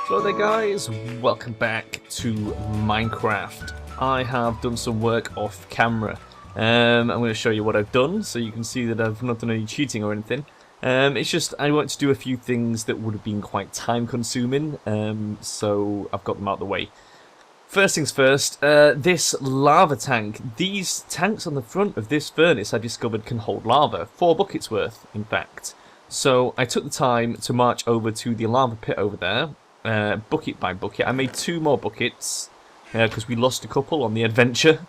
Hello there guys, welcome back to Minecraft. I have done some work off camera. I'm going to show you what I've done so you can see that I've not done any cheating or anything. It's just I want to do a few things that would have been quite time consuming, so I've got them out of the way. First things first, this lava tank. These tanks on the front of this furnace I discovered can hold lava, 4 buckets worth in fact. So I took the time to march over to the lava pit over there. Bucket by bucket. I made 2 more buckets because we lost a couple on the adventure,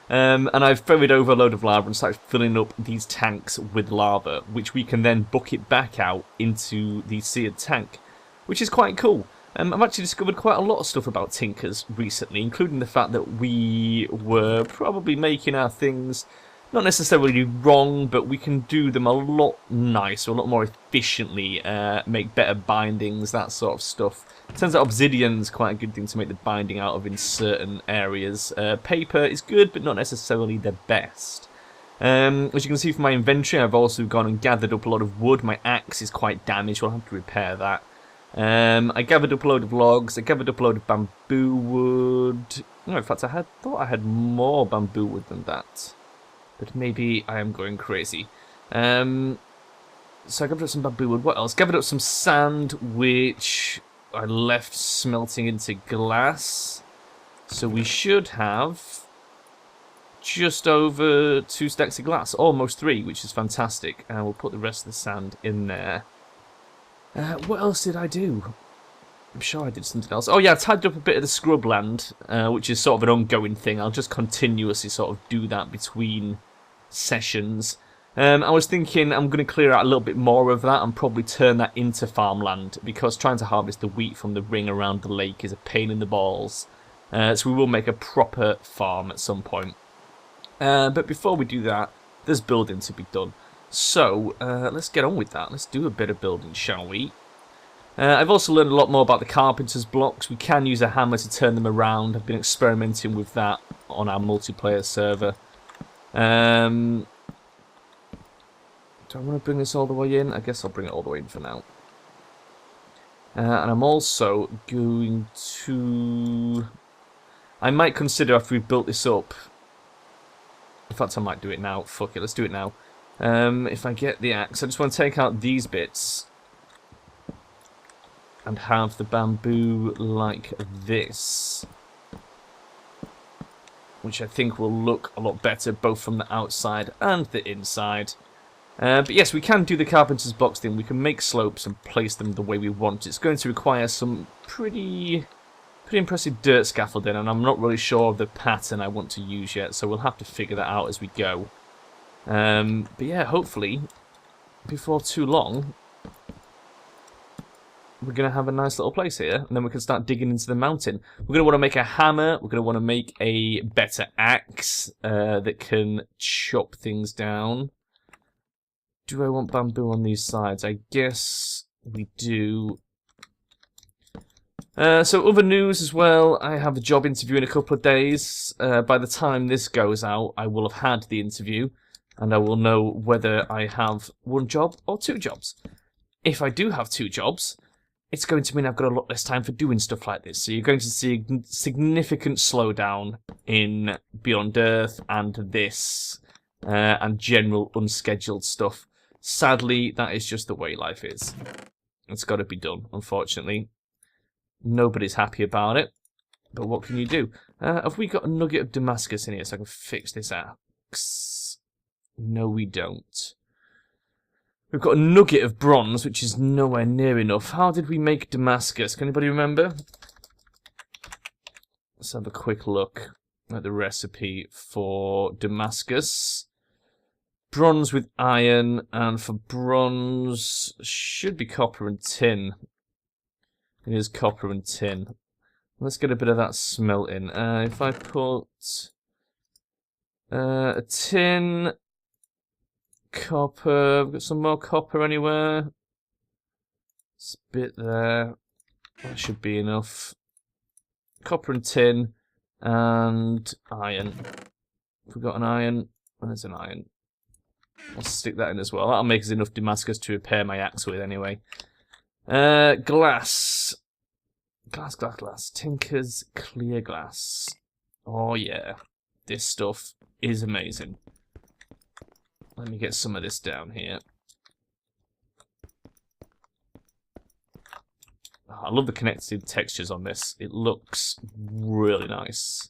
and I've ferried over a load of lava and started filling up these tanks with lava, which we can then bucket back out into the seared tank, which is quite cool. I've actually discovered quite a lot of stuff about tinkers recently, including the fact that we were probably making our things not necessarily wrong, but we can do them a lot nicer, a lot more efficiently, make better bindings, that sort of stuff. Turns out obsidian's quite a good thing to make the binding out of in certain areas. Paper is good, but not necessarily the best. As you can see from my inventory, I've also gone and gathered up a lot of wood. My axe is quite damaged, so I'll have to repair that. I gathered up a load of logs, I gathered up a load of bamboo wood. No, in fact, I thought I had more bamboo wood than that. But maybe I am going crazy. So I gathered up some bamboo wood. What else? Gathered up some sand, which I left smelting into glass. So we should have just over 2 stacks of glass. Almost 3, which is fantastic. And we'll put the rest of the sand in there. What else did I do? I'm sure I did something else. Oh yeah, I tidied up a bit of the scrubland, which is sort of an ongoing thing. I'll just continuously sort of do that between sessions. I was thinking I'm going to clear out a little bit more of that and probably turn that into farmland, because trying to harvest the wheat from the ring around the lake is a pain in the balls. So we will make a proper farm at some point. But before we do that, there's building to be done. So let's get on with that. Let's do a bit of building, shall we? I've also learned a lot more about the carpenter's blocks. We can use a hammer to turn them around. I've been experimenting with that on our multiplayer server. Do I want to bring this all the way in? I guess I'll bring it all the way in for now. And I'm also going to... I might consider, after we've built this up... In fact, I might do it now. Fuck it, let's do it now. If I get the axe, I just want to take out these bits and have the bamboo like this, which I think will look a lot better both from the outside and the inside. But yes, we can do the carpenter's box thing. We can make slopes and place them the way we want. It's going to require some pretty impressive dirt scaffolding, and I'm not really sure of the pattern I want to use yet, so we'll have to figure that out as we go. But yeah, hopefully, before too long, we're going to have a nice little place here, and then we can start digging into the mountain. We're going to want to make a hammer, we're going to want to make a better axe that can chop things down. Do I want bamboo on these sides? I guess we do. So other news as well, I have a job interview in a couple of days. By the time this goes out, I will have had the interview, and I will know whether I have 1 job or 2 jobs. If I do have 2 jobs, it's going to mean I've got a lot less time for doing stuff like this. So you're going to see a significant slowdown in Beyond Earth and this, and general unscheduled stuff. Sadly, that is just the way life is. It's got to be done, unfortunately. Nobody's happy about it, but what can you do? Have we got a nugget of Damascus in here so I can fix this axe? No, we don't. We've got a nugget of bronze, which is nowhere near enough. How did we make Damascus? Can anybody remember? Let's have a quick look at the recipe for Damascus. Bronze with iron, and for bronze, should be copper and tin. It is copper and tin. Let's get a bit of that smelting. If I put a tin, copper, we've got some more copper anywhere. It's a bit there. That should be enough. Copper and tin, and iron. We've got an iron, and there's an iron. I'll stick that in as well. That'll make us enough Damascus to repair my axe with anyway. Glass. Glass, glass, glass. Tinker's clear glass. Oh yeah, this stuff is amazing. Let me get some of this down here. Oh, I love the connected textures on this. It looks really nice.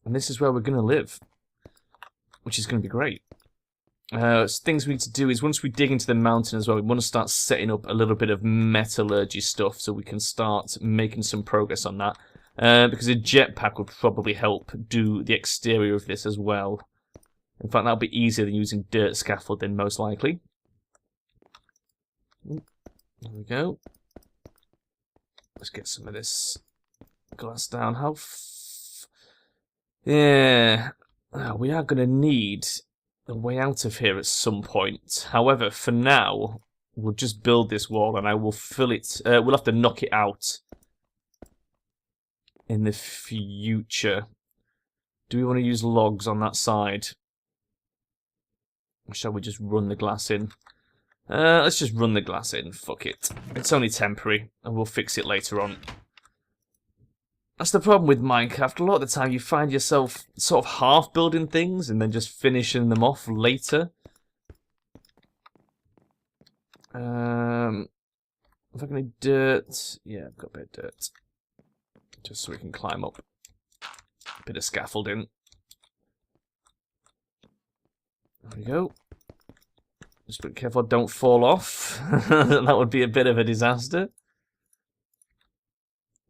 And this is where we're going to live, which is going to be great. Things we need to do is, once we dig into the mountain as well, we want to start setting up a little bit of metallurgy stuff so we can start making some progress on that. Because a jetpack would probably help do the exterior of this as well. In fact, that'll be easier than using dirt scaffolding, most likely. There we go. Let's get some of this glass down. Yeah, we are going to need a way out of here at some point. However, for now, we'll just build this wall and I will fill it. We'll have to knock it out in the future. Do we want to use logs on that side? Or shall we just run the glass in? Let's just run the glass in. Fuck it. It's only temporary, and we'll fix it later on. That's the problem with Minecraft. A lot of the time you find yourself sort of half building things and then just finishing them off later. Have I got any dirt? Yeah, I've got a bit of dirt. Just so we can climb up. A bit of scaffolding. There we go. Just be careful, don't fall off. That would be a bit of a disaster.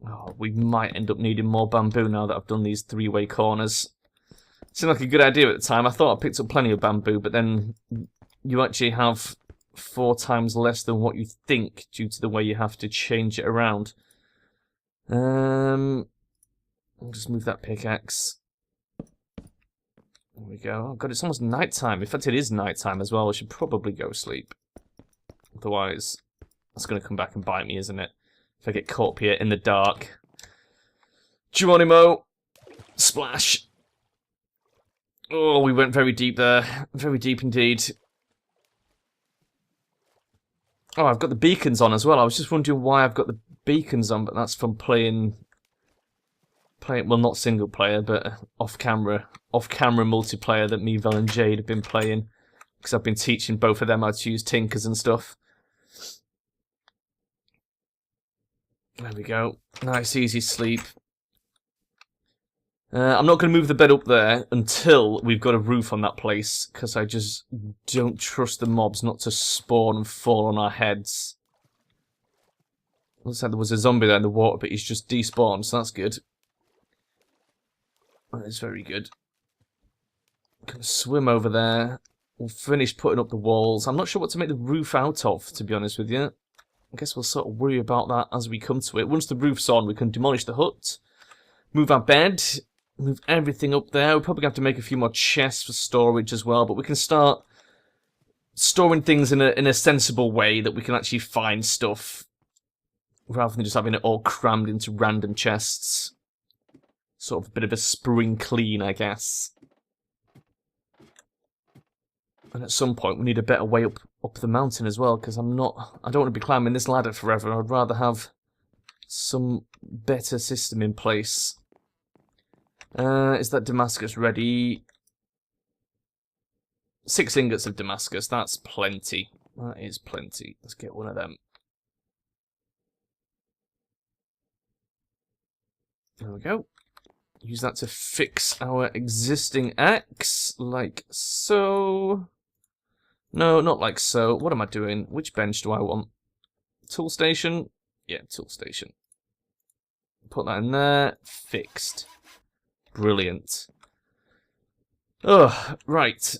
Oh, we might end up needing more bamboo now that I've done these three-way corners. Seemed like a good idea at the time. I thought I picked up plenty of bamboo, but then you actually have 4 times less than what you think due to the way you have to change it around. I'll just move that pickaxe. There we go. Oh god, it's almost night time. In fact, it is night time as well. I should probably go sleep. Otherwise, that's going to come back and bite me, isn't it? If I get caught up here in the dark. Geronimo! Splash! Oh, we went very deep there. Very deep indeed. Oh, I've got the beacons on as well. I was just wondering why I've got the beacons on, but that's from playing, well, not single player, but off-camera multiplayer that me, Vel, and Jade have been playing. Because I've been teaching both of them how to use tinkers and stuff. There we go. Nice, easy sleep. I'm not going to move the bed up there until we've got a roof on that place, because I just don't trust the mobs not to spawn and fall on our heads. Looks like there was a zombie there in the water, but he's just despawned, so that's good. That is very good. Gonna swim over there. We'll finish putting up the walls. I'm not sure what to make the roof out of, to be honest with you. I guess we'll sort of worry about that as we come to it. Once the roof's on, we can demolish the hut, move our bed, move everything up there. We're probably going to have to make a few more chests for storage as well, but we can start storing things in a sensible way that we can actually find stuff, rather than just having it all crammed into random chests. Sort of a bit of a spring clean, I guess. And at some point we need a better way up the mountain as well, because I don't want to be climbing this ladder forever. I'd rather have some better system in place. Is that Damascus ready? 6 ingots of Damascus, that's plenty. That is plenty. Let's get one of them. There we go. Use that to fix our existing axe, like so. No, not like so. What am I doing? Which bench do I want? Tool station? Yeah, tool station. Put that in there. Fixed. Brilliant. Oh, right.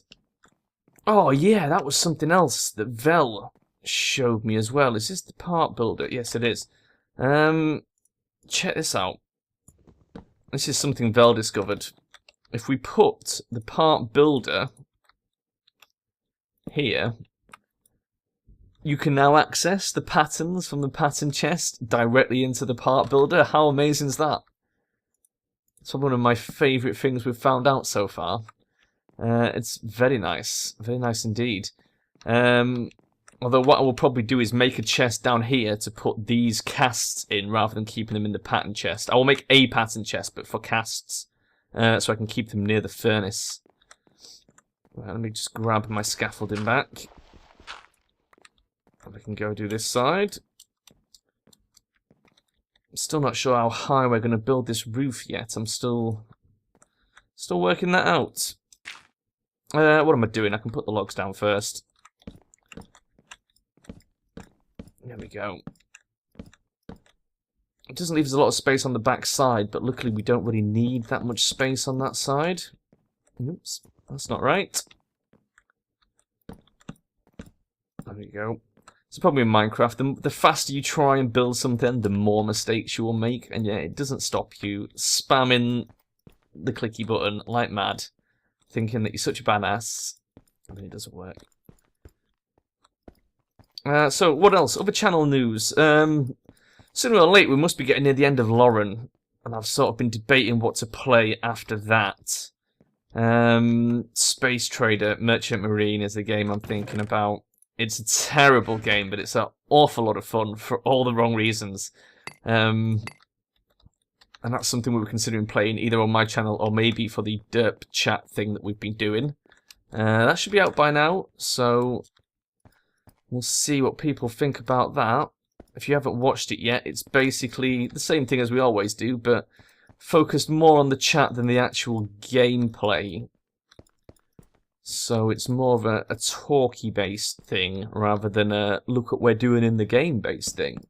Oh, yeah, that was something else that Vel showed me as well. Is this the part builder? Yes, it is. Check this out. This is something Vel discovered. If we put the part builder here, you can now access the patterns from the pattern chest directly into the part builder. How amazing is that? It's one of my favourite things we've found out so far. It's very nice indeed. Although what I will probably do is make a chest down here to put these casts in rather than keeping them in the pattern chest. I will make a pattern chest, but for casts, so I can keep them near the furnace. Right, let me just grab my scaffolding back. And we can go do this side. I'm still not sure how high we're going to build this roof yet. I'm still working that out. What am I doing? I can put the logs down first. There we go. It doesn't leave us a lot of space on the back side, but luckily we don't really need that much space on that side. Oops, that's not right. There we go. It's a problem in Minecraft. The faster you try and build something, the more mistakes you will make. And yeah, it doesn't stop you spamming the clicky button like mad, thinking that you're such a badass, and then it doesn't work. So, what else? Other channel news. Sooner or later, we must be getting near the end of Lauren, and I've sort of been debating what to play after that. Space Trader, Merchant Marine is a game I'm thinking about. It's a terrible game, but it's an awful lot of fun for all the wrong reasons. And that's something we were considering playing either on my channel or maybe for the derp chat thing that we've been doing. That should be out by now, so we'll see what people think about that. If you haven't watched it yet, it's basically the same thing as we always do, but focused more on the chat than the actual gameplay. So it's more of a talky-based thing rather than a look at what we're doing in the game-based thing.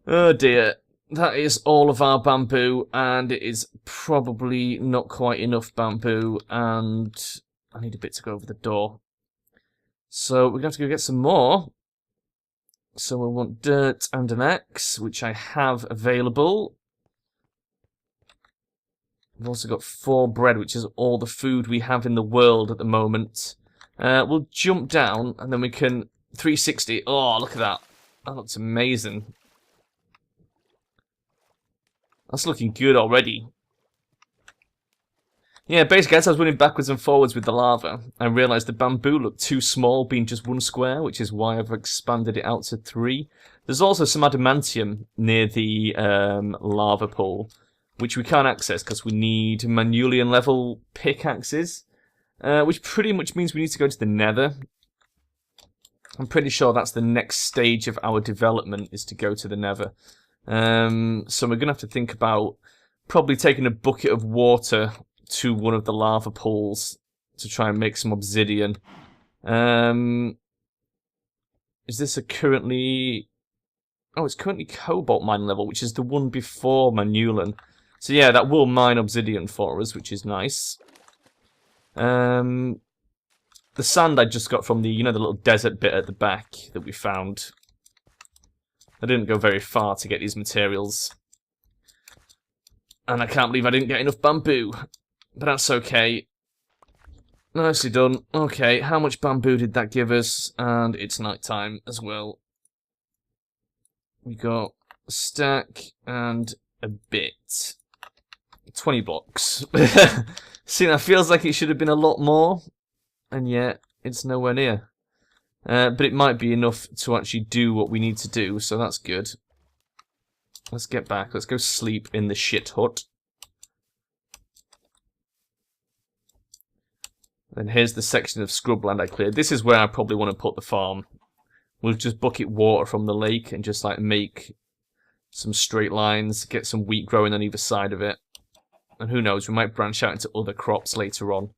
Oh dear, that is all of our bamboo, and it is probably not quite enough bamboo, and I need a bit to go over the door. So we're going to have to go get some more. So we'll want dirt and an axe, which I have available. We've also got 4 bread, which is all the food we have in the world at the moment. We'll jump down, and then we can 360. Oh, look at that. That looks amazing. That's looking good already. Yeah, basically, as I was running backwards and forwards with the lava, I realised the bamboo looked too small, being just 1 square, which is why I've expanded it out to 3. There's also some adamantium near the lava pool, which we can't access because we need Manulian level pickaxes, which pretty much means we need to go to the Nether. I'm pretty sure that's the next stage of our development, is to go to the Nether. So we're going to have to think about probably taking a bucket of water to one of the lava pools to try and make some obsidian. Is this a currently... Oh, it's currently cobalt mine level, which is the one before Manulan. So yeah, that will mine obsidian for us, which is nice. The sand I just got from the, you know, the little desert bit at the back that we found. I didn't go very far to get these materials. And I can't believe I didn't get enough bamboo. But that's okay. Nicely done. Okay, how much bamboo did that give us? And it's night time as well. We got a stack and a bit. 20 blocks. See, that feels like it should have been a lot more. And yet, it's nowhere near. But it might be enough to actually do what we need to do, so that's good. Let's get back. Let's go sleep in the shit hut. Then here's the section of scrubland I cleared. This is where I probably want to put the farm. We'll just bucket water from the lake and just like make some straight lines, get some wheat growing on either side of it. And who knows, we might branch out into other crops later on.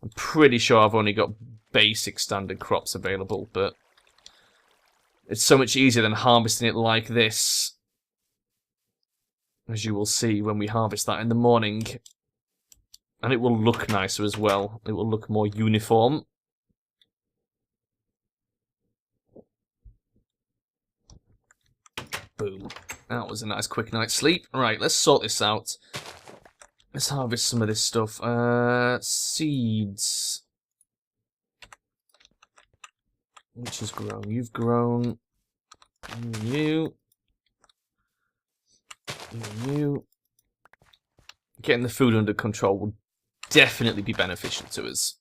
I'm pretty sure I've only got basic standard crops available, but it's so much easier than harvesting it like this. As you will see when we harvest that in the morning. And it will look nicer as well. It will look more uniform. Boom. That was a nice quick night's sleep. Right, let's sort this out. Let's harvest some of this stuff. Seeds. Which has grown? You've grown. You. You. Getting the food under control will definitely be beneficial to us.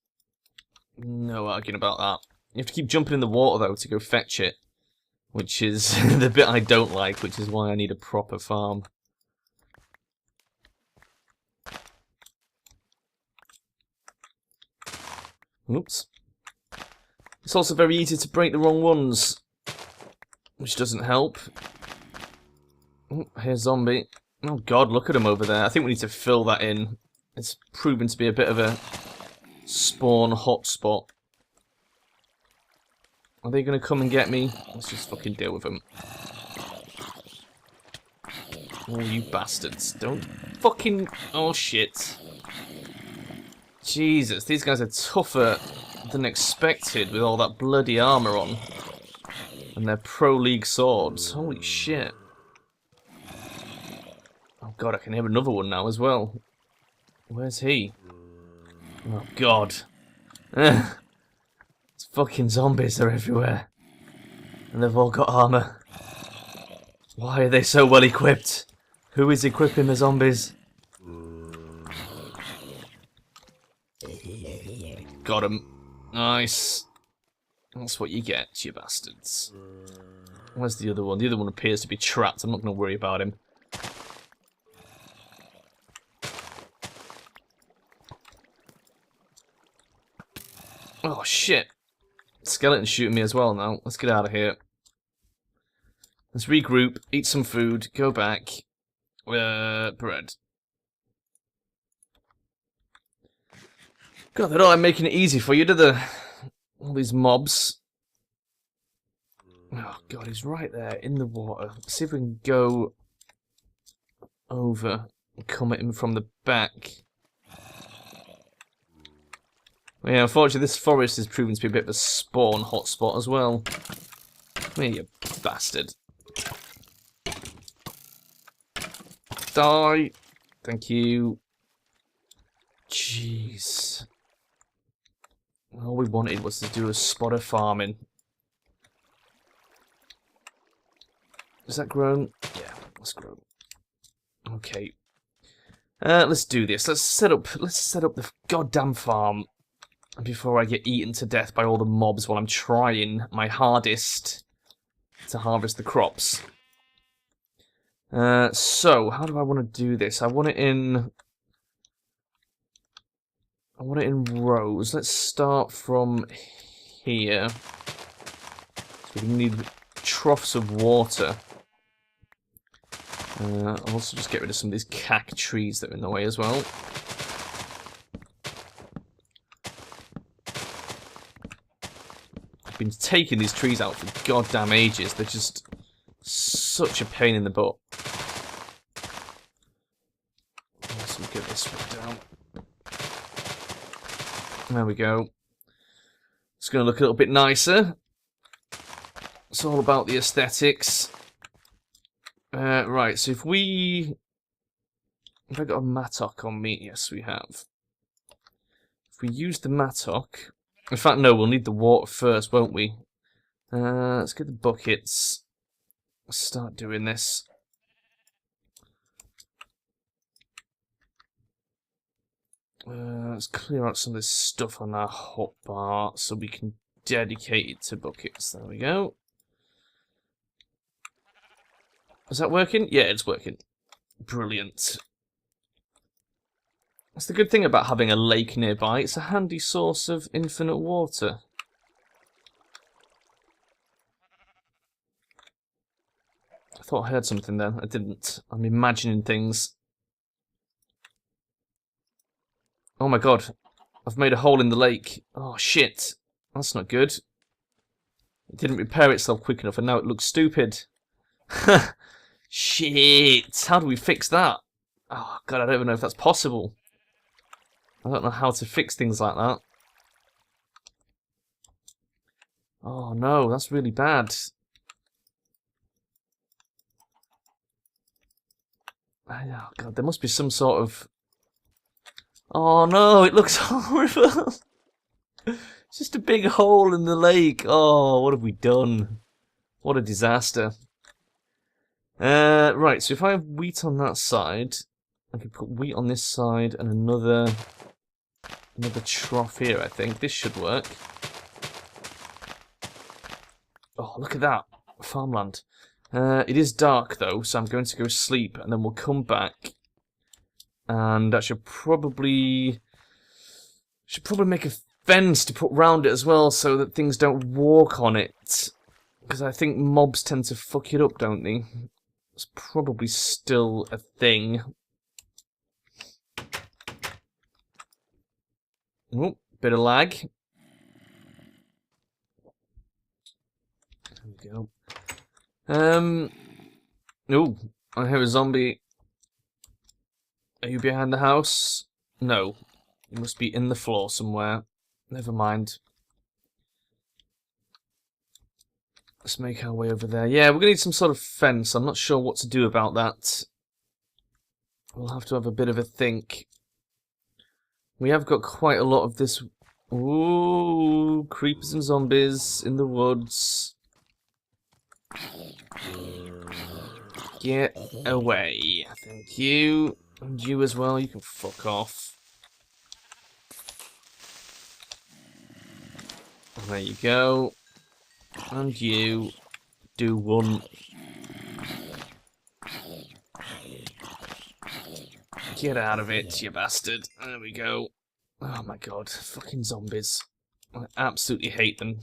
No arguing about that. You have to keep jumping in the water, though, to go fetch it. Which is the bit I don't like, which is why I need a proper farm. Oops. It's also very easy to break the wrong ones, which doesn't help. Oh, here's zombie. Oh god, look at him over there. I think we need to fill that in. It's proven to be a bit of a spawn hotspot. Are they going to come and get me? Let's just fucking deal with them. Oh, you bastards. Don't fucking... Oh, shit. Jesus, these guys are tougher than expected with all that bloody armour on. And their Pro League swords. Holy shit. Oh god, I can hear another one now as well. Where's he? Oh god. It's fucking zombies, they're everywhere. And they've all got armour. Why are they so well equipped? Who is equipping the zombies? Got him. Nice. That's what you get, you bastards. Where's the other one? The other one appears to be trapped. I'm not going to worry about him. Oh, shit. Skeleton's shooting me as well now. Let's get out of here. Let's regroup, eat some food, go back. Bread. God, they're not making it easy for you, do they? All these mobs. Oh, God, he's right there in the water. Let's see if we can go over and come at him from the back. Yeah, unfortunately, this forest is proving to be a bit of a spawn hotspot as well. Come here, you bastard. Die. Thank you. Jeez. All we wanted was to do a spot of farming. Is that grown? Yeah, that's grown. Okay. Let's do this. Let's set up the goddamn farm before I get eaten to death by all the mobs while I'm trying my hardest to harvest the crops. So, how do I want to do this? I want it in rows. Let's start from here. So we need troughs of water. I'll also just get rid of some of these cack trees that are in the way as well. I've been taking these trees out for goddamn ages. They're just such a pain in the butt. Let's get this one down. There we go. It's going to look a little bit nicer. It's all about the aesthetics. Right, so if I got a mattock on me? Yes, we have. If we use the mattock... In fact, no, we'll need the water first, won't we? Let's get the buckets. Let's start doing this. Let's clear out some of this stuff on our hotbar so we can dedicate it to buckets. There we go. Is that working? Yeah, it's working. Brilliant. That's the good thing about having a lake nearby. It's a handy source of infinite water. I thought I heard something there. I didn't. I'm imagining things. Oh my god. I've made a hole in the lake. Oh shit. That's not good. It didn't repair itself quick enough and now it looks stupid. Shit. How do we fix that? Oh god, I don't even know if that's possible. I don't know how to fix things like that. Oh no, that's really bad. Oh god, there must be some sort of... Oh no, it looks horrible. It's just a big hole in the lake. Oh, what have we done? What a disaster. Right, so if I have wheat on that side, I can put wheat on this side and another trough here, I think. This should work. Oh, look at that. Farmland. It is dark, though, so I'm going to go sleep, and then we'll come back. And I should probably make a fence to put round it as well, so that things don't walk on it. Because I think mobs tend to fuck it up, don't they? It's probably still a thing. Oh, bit of lag. There we go. Oh, I hear a zombie. Are you behind the house? No. You must be in the floor somewhere. Never mind. Let's make our way over there. Yeah, we're going to need some sort of fence. I'm not sure what to do about that. We'll have to have a bit of a think. We have got quite a lot of this. Ooh, creepers and zombies in the woods. Get away. Thank you. And you as well. You can fuck off. There you go. And you do one. Get out of it, you bastard. There we go. Oh my god, fucking zombies. I absolutely hate them.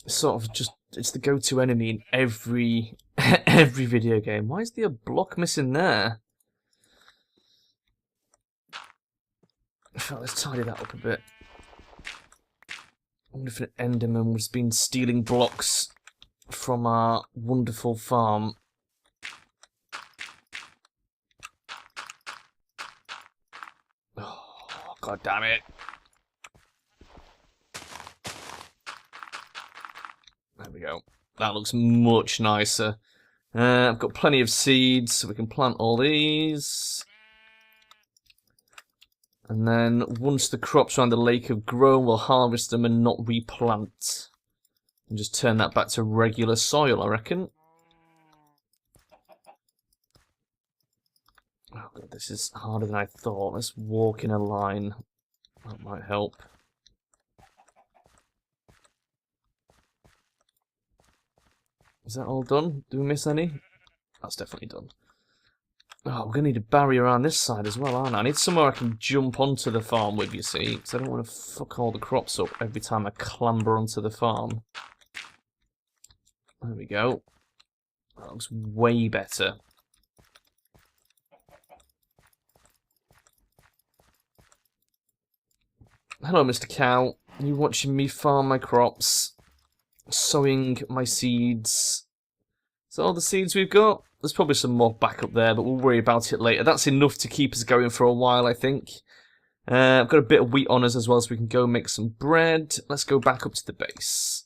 Sort of just, it's the go-to enemy in every every video game. Why is there a block missing there? Let's tidy that up a bit. I wonder if an Enderman has been stealing blocks from our wonderful farm. Oh, god damn it. There we go. That looks much nicer. I've got plenty of seeds, so we can plant all these. And then, once the crops around the lake have grown, we'll harvest them and not replant. And just turn that back to regular soil, I reckon. Oh god, this is harder than I thought. Let's walk in a line. That might help. Is that all done? Do we miss any? That's definitely done. Oh, we're going to need a barrier around this side as well, aren't I? I need somewhere I can jump onto the farm with, you see. Because I don't want to fuck all the crops up every time I clamber onto the farm. There we go. That looks way better. Hello, Mr. Cow. You watching me farm my crops? Sowing my seeds. Is that all the seeds we've got? There's probably some more back up there, but we'll worry about it later. That's enough to keep us going for a while, I think. I've got a bit of wheat on us as well, so we can go make some bread. Let's go back up to the base.